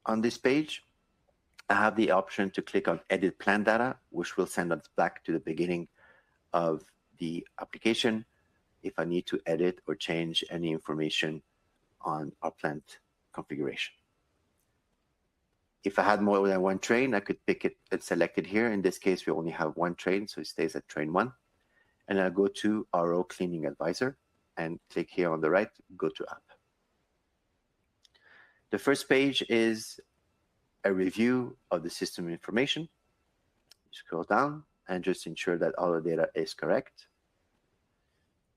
On this page, I have the option to click on Edit Plant Data, which will send us back to the beginning of the application if I need to edit or change any information on our plant configuration. If I had more than one train, I could pick it and select it here. In this case, we only have one train, so it stays at train 1. And I'll go to RO Cleaning Advisor and click here on the right, go to App. The first page is a review of the system information. Scroll down and just ensure that all the data is correct.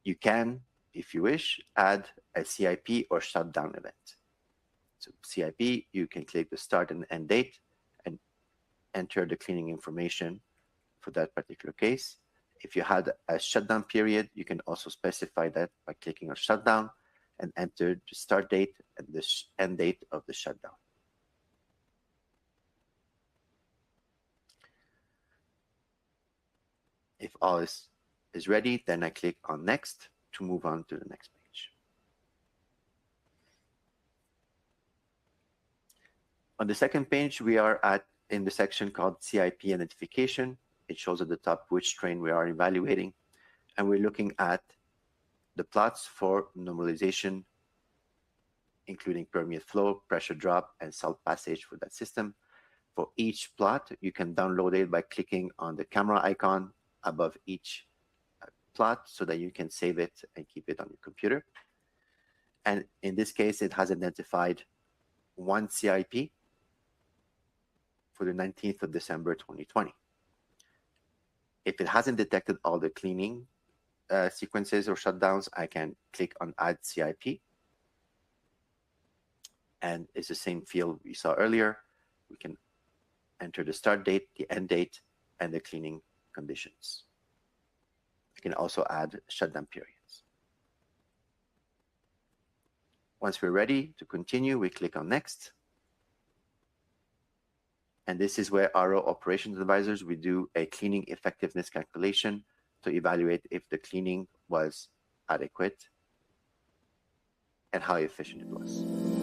You can, if you wish, add a CIP or shutdown event. So CIP, you can click the start and end date and enter the cleaning information for that particular case. If you had a shutdown period, you can also specify that by clicking on shutdown and enter the start date and the end date of the shutdown. If all is ready, then I click on next to move on to the next page. On the second page, we are in the section called CIP identification. It shows at the top which train we are evaluating, and we're looking at the plots for normalization, including permeate flow, pressure drop, and salt passage for that system. For each plot, you can download it by clicking on the camera icon above each plot so that you can save it and keep it on your computer. And in this case, it has identified one CIP for the 19th of December 2020. If it hasn't detected all the cleaning sequences or shutdowns, I can click on Add CIP. And it's the same field we saw earlier. We can enter the start date, the end date, and the cleaning conditions. I can also add shutdown periods. Once we're ready to continue, we click on Next. And this is where RO Operations Advisors, we do a cleaning effectiveness calculation to evaluate if the cleaning was adequate and how efficient it was.